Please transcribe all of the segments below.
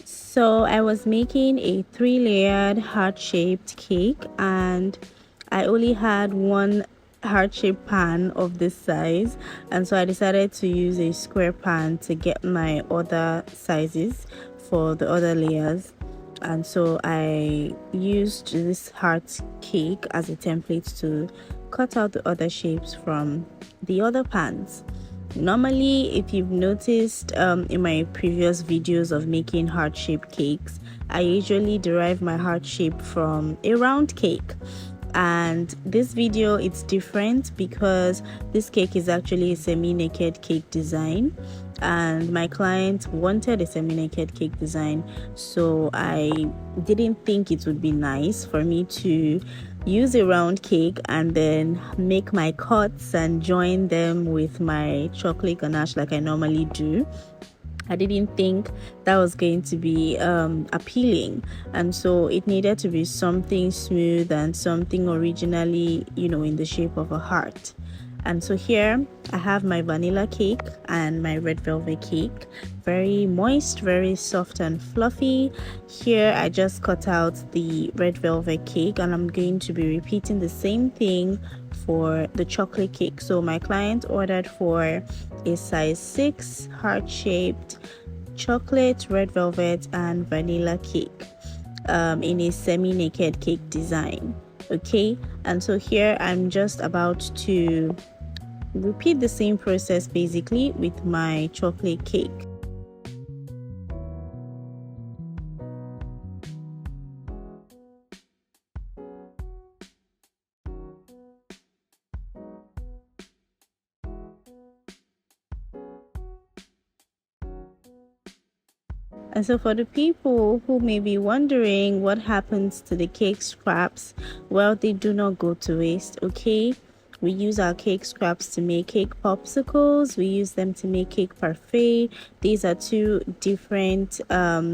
So I was making a 3-layered heart-shaped cake, and I only had one heart-shaped pan of this size, and so I decided to use a square pan to get my other sizes for the other layers. And so I used this heart cake as a template to cut out the other shapes from the other pans. Normally, if you've noticed in my previous videos of making heart-shaped cakes, I usually derive my heart shape from a round cake. And this video, it's different because this cake is actually a semi-naked cake design, and my client wanted a semi-naked cake design, so I didn't think it would be nice for me to use a round cake and then make my cuts and join them with my chocolate ganache like I normally do. I didn't think that was going to be appealing, and so it needed to be something smooth and something originally, in the shape of a heart. And so here I have my vanilla cake and my red velvet cake, very moist, very soft and fluffy. Here I just cut out the red velvet cake, and I'm going to be repeating the same thing for the chocolate cake. So my client ordered for a size 6 heart-shaped chocolate, red velvet and vanilla cake in a semi-naked cake design. Okay, and so here I'm just about to repeat the same process basically with my chocolate cake. And so for the people who may be wondering what happens to the cake scraps, well, they do not go to waste. Okay, we use our cake scraps to make cake popsicles. We use them to make cake parfait. These are two different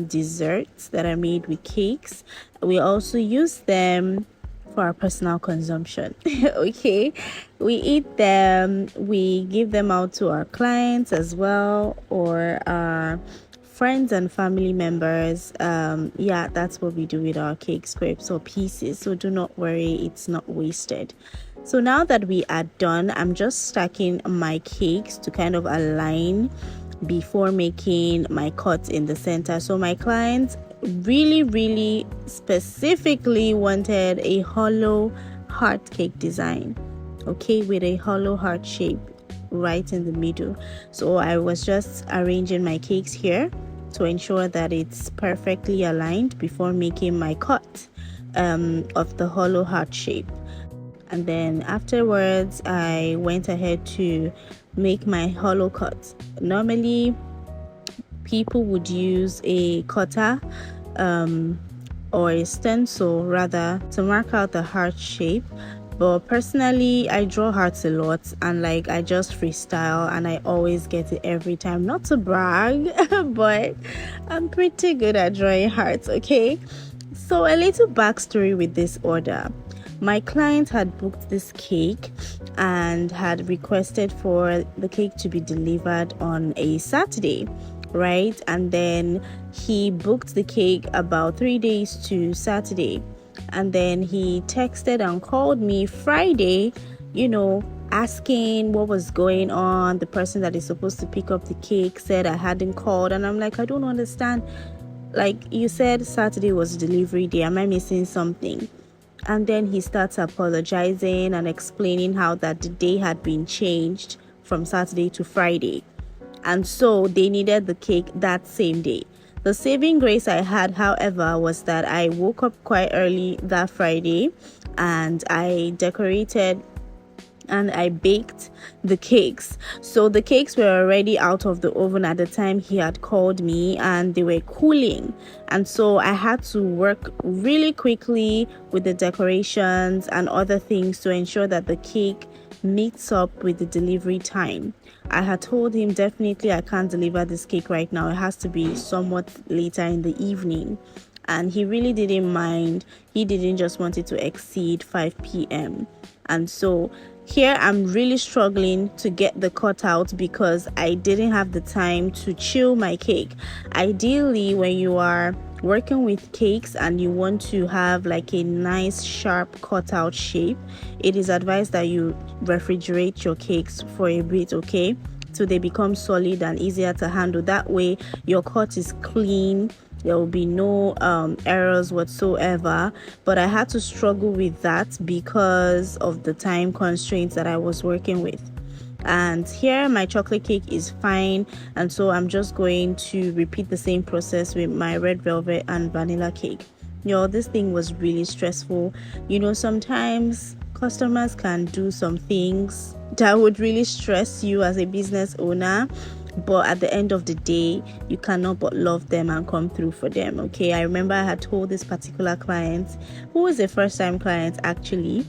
desserts that are made with cakes. We also use them for our personal consumption. Okay, we eat them, we give them out to our clients as well, or our friends and family members. Yeah, that's what we do with our cake scrapes or pieces, so do not worry, it's not wasted. So now that we are done, I'm just stacking my cakes to kind of align before making my cuts in the center. So my clients really specifically wanted a hollow heart cake design, okay, with a hollow heart shape right in the middle. So I was just arranging my cakes here to ensure that it's perfectly aligned before making my cut of the hollow heart shape. And then afterwards I went ahead to make my hollow cut. Normally people would use a cutter or a stencil rather to mark out the heart shape, but personally I draw hearts a lot, and I just freestyle and I always get it every time. Not to brag but I'm pretty good at drawing hearts. Okay, so a little backstory with this order. My client had booked this cake and had requested for the cake to be delivered on a Saturday, right? And then he booked the cake about 3 days to Saturday, and then he texted and called me Friday, asking what was going on. The person that is supposed to pick up the cake said I hadn't called, and I'm like, I don't understand. You said Saturday was delivery day. Am I missing something? And then he starts apologizing and explaining how that the day had been changed from Saturday to Friday, and so they needed the cake that same day. The saving grace I had, however, was that I woke up quite early that Friday and I decorated and I baked the cakes. So the cakes were already out of the oven at the time he had called me, and they were cooling, and so I had to work really quickly with the decorations and other things to ensure that the cake meets up with the delivery time. I had told him definitely I can't deliver this cake right now, it has to be somewhat later in the evening, and he really didn't mind. He didn't just want it to exceed 5 p.m. And so Here I'm really struggling to get the cutout because I didn't have the time to chill my cake. Ideally, when you are working with cakes and you want to have like a nice sharp cutout shape, it is advised that you refrigerate your cakes for a bit, okay, so they become solid and easier to handle. That way your cut is clean, there will be no errors whatsoever. But I had to struggle with that because of the time constraints that I was working with. And here my chocolate cake is fine, and so I'm just going to repeat the same process with my red velvet and vanilla cake. This thing was really stressful. Sometimes customers can do some things that would really stress you as a business owner, but at the end of the day, you cannot but love them and come through for them. Okay, I remember I had told this particular client, who was a first-time client actually,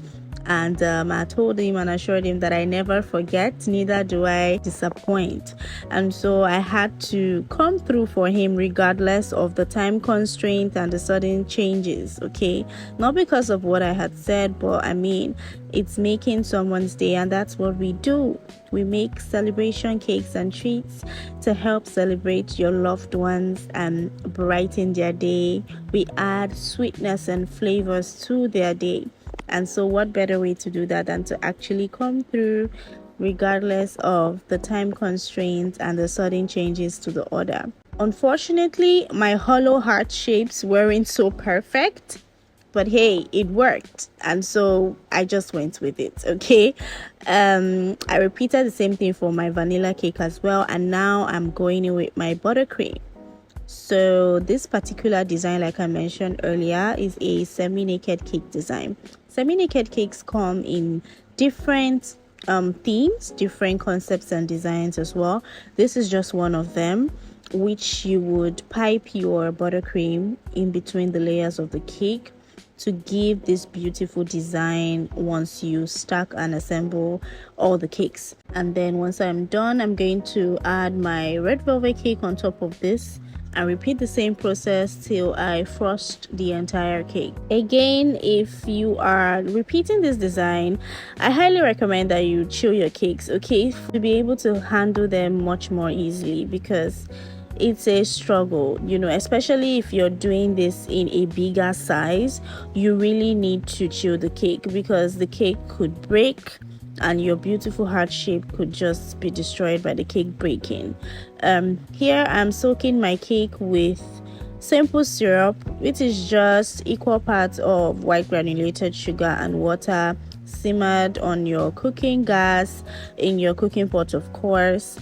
and I told him and assured him that I never forget, neither do I disappoint. And so I had to come through for him regardless of the time constraint and the sudden changes. Okay, not because of what I had said, but I mean, it's making someone's day, and that's what we do. We make celebration cakes and treats to help celebrate your loved ones and brighten their day. We add sweetness and flavors to their day. And so what better way to do that than to actually come through regardless of the time constraints and the sudden changes to the order. Unfortunately, my hollow heart shapes weren't so perfect, but hey, it worked, and so I just went with it. Okay, I repeated the same thing for my vanilla cake as well, and now I'm going in with my buttercream. So this particular design, like I mentioned earlier, is a semi-naked cake design. Semi-naked cakes come in different themes, different concepts and designs as well. This is just one of them, which you would pipe your buttercream in between the layers of the cake to give this beautiful design once you stack and assemble all the cakes. And then once I'm done, I'm going to add my red velvet cake on top of this and repeat the same process till I frost the entire cake. Again, if you are repeating this design, I highly recommend that you chill your cakes, okay, to be able to handle them much more easily, because it's a struggle, especially if you're doing this in a bigger size. You really need to chill the cake because the cake could break and your beautiful heart shape could just be destroyed by the cake breaking. Here I'm soaking my cake with simple syrup, which is just equal parts of white granulated sugar and water, simmered on your cooking gas in your cooking pot, of course,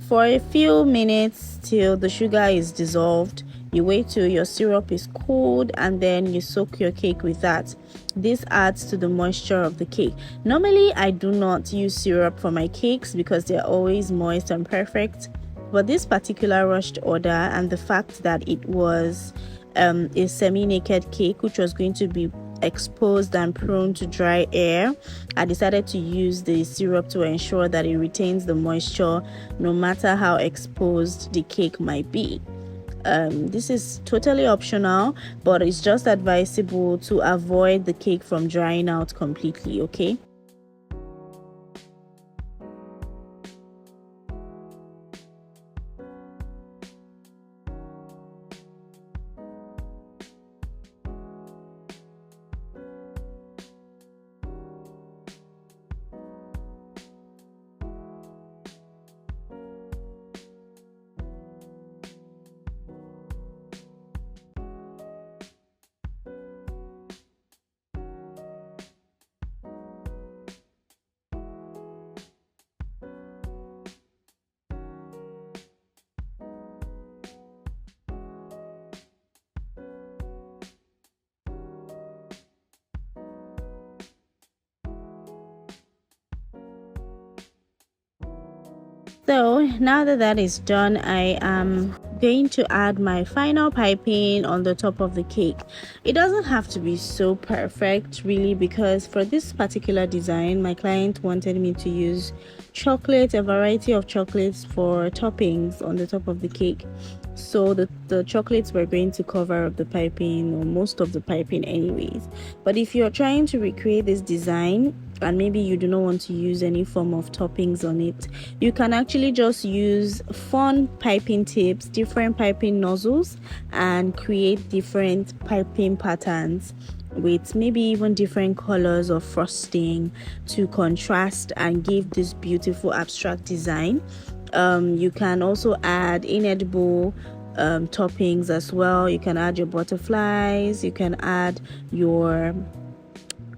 for a few minutes till the sugar is dissolved. You wait till your syrup is cooled and then you soak your cake with that. This adds to the moisture of the cake. Normally, I do not use syrup for my cakes because they're always moist and perfect. But this particular rushed order, and the fact that it was a semi-naked cake which was going to be exposed and prone to dry air, I decided to use the syrup to ensure that it retains the moisture no matter how exposed the cake might be. This is totally optional, but it's just advisable to avoid the cake from drying out completely, okay? So now that that is done, I am going to add my final piping on the top of the cake. It doesn't have to be so perfect really, because for this particular design my client wanted me to use chocolate, a variety of chocolates for toppings on the top of the cake. So the chocolates were going to cover up the piping, or most of the piping anyways. But if you're trying to recreate this design and maybe you do not want to use any form of toppings on it, you can actually just use fun piping tips, different piping nozzles, and create different piping patterns with maybe even different colors of frosting to contrast and give this beautiful abstract design. You can also add inedible toppings as well. You can add your butterflies, you can add your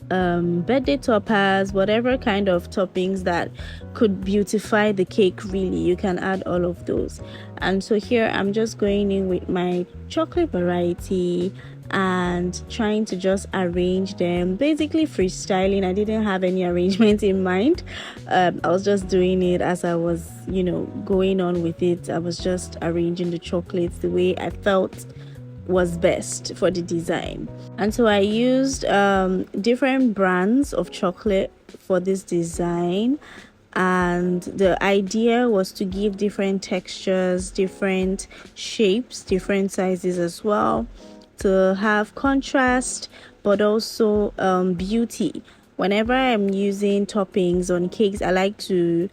birthday toppers, whatever kind of toppings that could beautify the cake. Really, you can add all of those. And so here I'm just going in with my chocolate variety and trying to just arrange them, basically freestyling. I didn't have any arrangement in mind. I was just doing it as I was, going on with it. I was just arranging the chocolates the way I felt was best for the design. And so I used different brands of chocolate for this design, and the idea was to give different textures, different shapes, different sizes as well, to have contrast but also beauty. Whenever I'm using toppings on cakes, I like to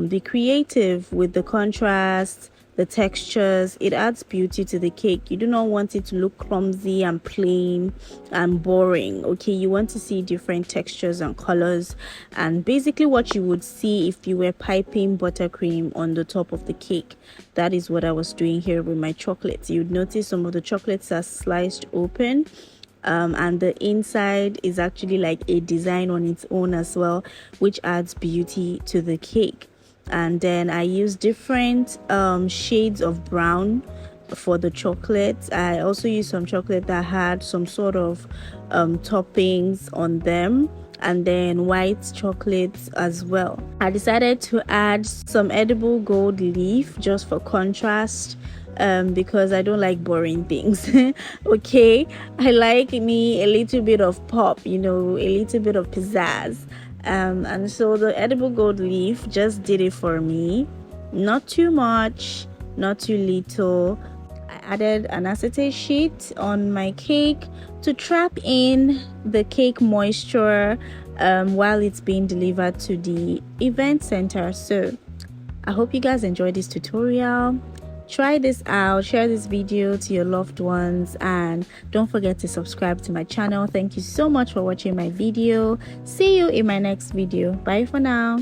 be creative with the contrast, the textures. It adds beauty to the cake. You do not want it to look clumsy and plain and boring. Okay, you want to see different textures and colors, and basically what you would see if you were piping buttercream on the top of the cake. That is what I was doing here with my chocolates. You'd notice some of the chocolates are sliced open, and the inside is actually like a design on its own as well, which adds beauty to the cake. And then I use different shades of brown for the chocolates. I also used some chocolate that had some sort of toppings on them, and then white chocolates as well. I decided to add some edible gold leaf just for contrast, because I don't like boring things. Okay, I like me a little bit of pop, a little bit of pizzazz. And so the edible gold leaf just did it for me. Not too much, not too little. I added an acetate sheet on my cake to trap in the cake moisture while it's being delivered to the event center. So I hope you guys enjoyed this tutorial. Try this out, share this video to your loved ones, and don't forget to subscribe to my channel. Thank you so much for watching my video. See you in my next video. Bye for now.